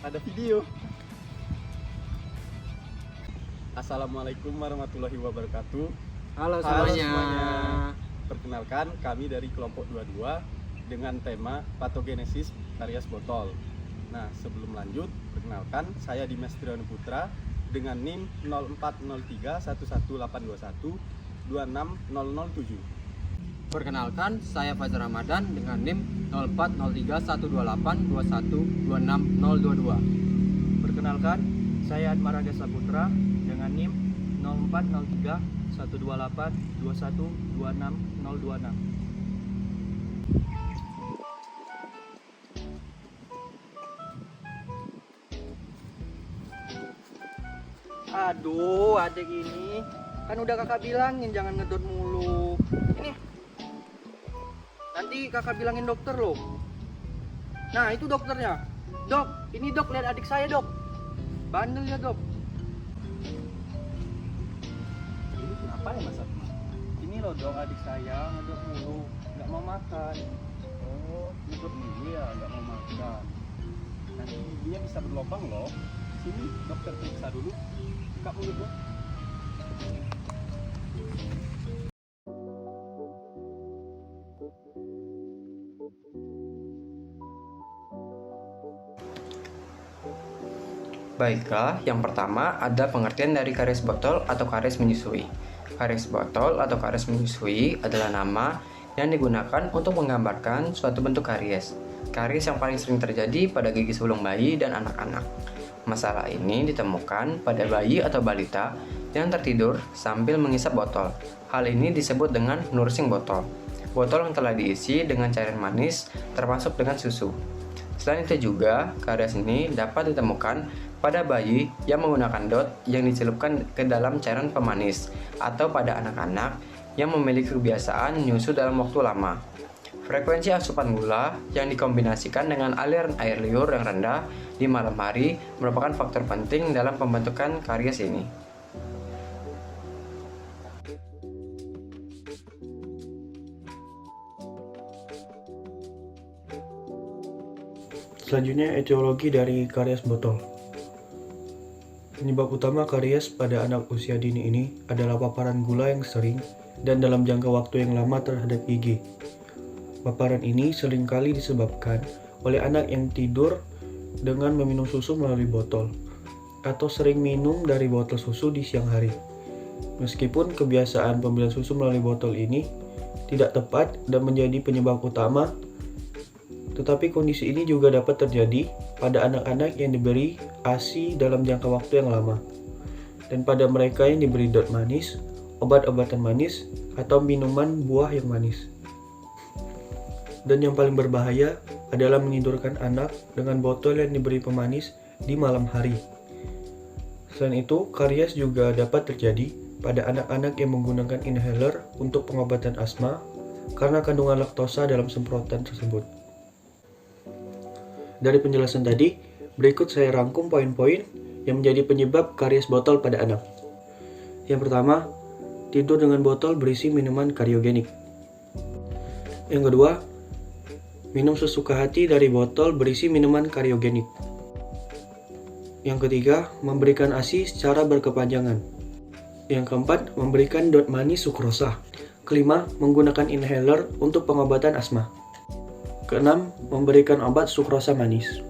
Ada video. Assalamualaikum warahmatullahi wabarakatuh. Halo Halo semuanya. Perkenalkan, kami dari kelompok 22 dengan tema patogenesis karies botol. Nah, sebelum lanjut, perkenalkan saya Dimas Triyono Putra dengan NIM 04031182126007. Perkenalkan, saya Fajar Ramadan dengan NIM 04031282126022. Perkenalkan, saya Admaraga Saputra dengan NIM 04031282126026. Aduh, adik ini kan udah kakak bilangin jangan ngedot mulu. Ini nanti kakak bilangin dokter loh. Nah, itu dokternya. Dok, ini dok, lihat adik saya dok. Bandel ya dok. Ini kenapa ya Mas Akmal? Ini loh dok, adik saya ngedot mulu, nggak mau makan. Oh, ikut dulu ya, nggak mau makan. Nanti dia bisa berlubang loh. Sini dokter periksa dulu. Buka mulut dong. Baiklah, yang pertama ada pengertian dari karies botol atau karies menyusui. Karies botol atau karies menyusui adalah nama yang digunakan untuk menggambarkan suatu bentuk karies. Karies yang paling sering terjadi pada gigi sulung bayi dan anak-anak. Masalah ini ditemukan pada bayi atau balita yang tertidur sambil menghisap botol. Hal ini disebut dengan nursing botol. Botol yang telah diisi dengan cairan manis termasuk dengan susu. Selain itu juga, karies ini dapat ditemukan pada bayi yang menggunakan dot yang dicelupkan ke dalam cairan pemanis atau pada anak-anak yang memiliki kebiasaan nyusu dalam waktu lama. Frekuensi asupan gula yang dikombinasikan dengan aliran air liur yang rendah di malam hari merupakan faktor penting dalam pembentukan karies ini. Selanjutnya, etiologi dari karies botol. Penyebab utama karies pada anak usia dini ini adalah paparan gula yang sering dan dalam jangka waktu yang lama terhadap gigi. Paparan ini seringkali disebabkan oleh anak yang tidur dengan meminum susu melalui botol atau sering minum dari botol susu di siang hari. Meskipun kebiasaan pembelian susu melalui botol ini tidak tepat dan menjadi penyebab utama, tetapi kondisi ini juga dapat terjadi pada anak-anak yang diberi ASI dalam jangka waktu yang lama, dan pada mereka yang diberi dot manis, obat-obatan manis, atau minuman buah yang manis. Dan yang paling berbahaya adalah menidurkan anak dengan botol yang diberi pemanis di malam hari. Selain itu, karies juga dapat terjadi pada anak-anak yang menggunakan inhaler untuk pengobatan asma karena kandungan laktosa dalam semprotan tersebut. Dari penjelasan tadi, berikut saya rangkum poin-poin yang menjadi penyebab karies botol pada anak. Yang pertama, tidur dengan botol berisi minuman kariogenik. Yang kedua, minum sesuka hati dari botol berisi minuman kariogenik. Yang ketiga, memberikan ASI secara berkepanjangan. Yang keempat, memberikan dot manis sukrosa. Kelima, menggunakan inhaler untuk pengobatan asma. Keenam, memberikan obat sukrosa manis.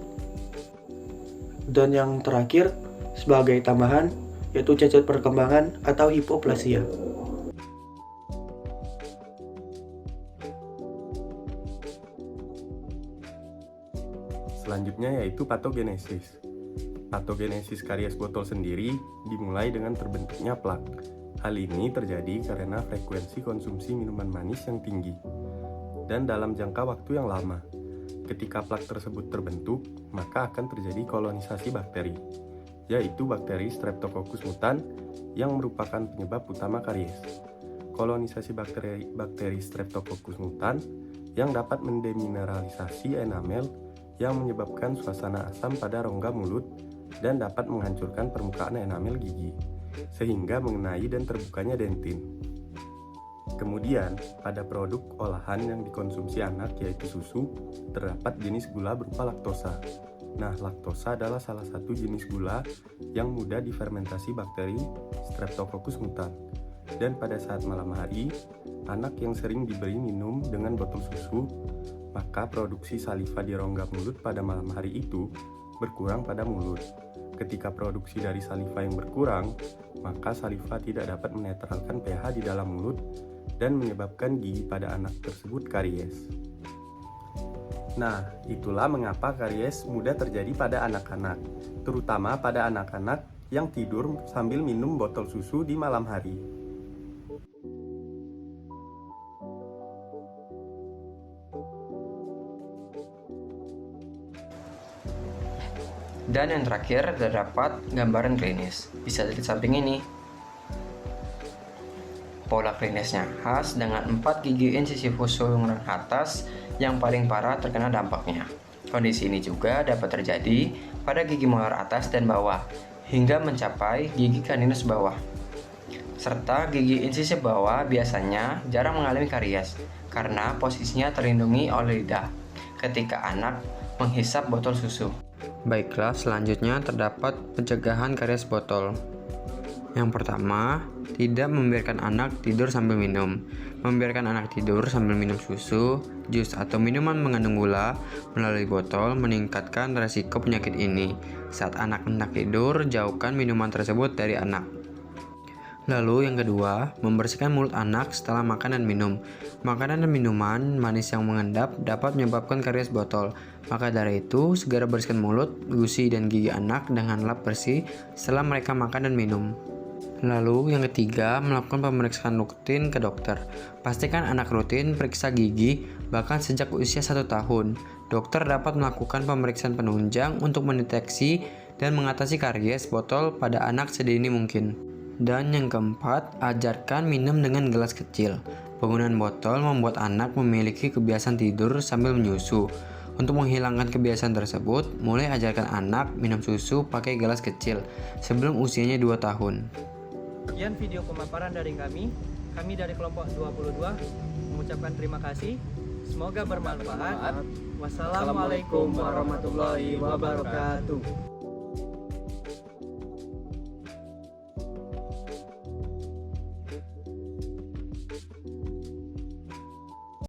Dan yang terakhir, sebagai tambahan, yaitu cacat perkembangan atau hipoplasia. Selanjutnya yaitu patogenesis. Patogenesis karies botol sendiri dimulai dengan terbentuknya plak. Hal ini terjadi karena frekuensi konsumsi minuman manis yang tinggi dan dalam jangka waktu yang lama. Ketika plak tersebut terbentuk, maka akan terjadi kolonisasi bakteri, yaitu bakteri Streptococcus mutan yang merupakan penyebab utama karies. Kolonisasi bakteri Streptococcus mutan yang dapat mendemineralisasi enamel yang menyebabkan suasana asam pada rongga mulut dan dapat menghancurkan permukaan enamel gigi, sehingga mengenai dan terbukanya dentin. Kemudian, pada produk olahan yang dikonsumsi anak yaitu susu, terdapat jenis gula berupa laktosa. Nah, laktosa adalah salah satu jenis gula yang mudah difermentasi bakteri Streptococcus mutan. Dan pada saat malam hari, anak yang sering diberi minum dengan botol susu, maka produksi saliva di rongga mulut pada malam hari itu berkurang pada mulut. Ketika produksi dari saliva yang berkurang, maka saliva tidak dapat menetralkan pH di dalam mulut dan menyebabkan gigi pada anak tersebut karies. Nah, itulah mengapa karies mudah terjadi pada anak-anak, terutama pada anak-anak yang tidur sambil minum botol susu di malam hari. Dan yang terakhir, terdapat gambaran klinis. Bisa dilihat di samping ini. Pola klinisnya khas dengan 4 gigi insisif saluran atas yang paling parah terkena dampaknya. Kondisi ini juga dapat terjadi pada gigi molar atas dan bawah, hingga mencapai gigi caninus bawah. Serta gigi insisif bawah biasanya jarang mengalami karies, karena posisinya terlindungi oleh lidah ketika anak menghisap botol susu. Baiklah, selanjutnya terdapat pencegahan karies botol. Yang pertama, tidak membiarkan anak tidur sambil minum. Membiarkan anak tidur sambil minum susu, jus, atau minuman mengandung gula melalui botol meningkatkan resiko penyakit ini. Saat anak hendak tidur, jauhkan minuman tersebut dari anak. Lalu yang kedua, membersihkan mulut anak setelah makan dan minum. Makanan dan minuman manis yang mengendap dapat menyebabkan karies botol. Maka dari itu, segera bersihkan mulut, gusi, dan gigi anak dengan lap bersih setelah mereka makan dan minum. Lalu yang ketiga, melakukan pemeriksaan rutin ke dokter. Pastikan anak rutin periksa gigi bahkan sejak usia 1 tahun. Dokter dapat melakukan pemeriksaan penunjang untuk mendeteksi dan mengatasi karies botol pada anak sedini mungkin. Dan yang keempat, ajarkan minum dengan gelas kecil. Penggunaan botol membuat anak memiliki kebiasaan tidur sambil menyusu. Untuk menghilangkan kebiasaan tersebut, mulai ajarkan anak minum susu pakai gelas kecil sebelum usianya 2 tahun. Sekian video pemaparan dari kami dari kelompok 22 mengucapkan terima kasih. Semoga bermanfaat. Wassalamualaikum warahmatullahi wabarakatuh.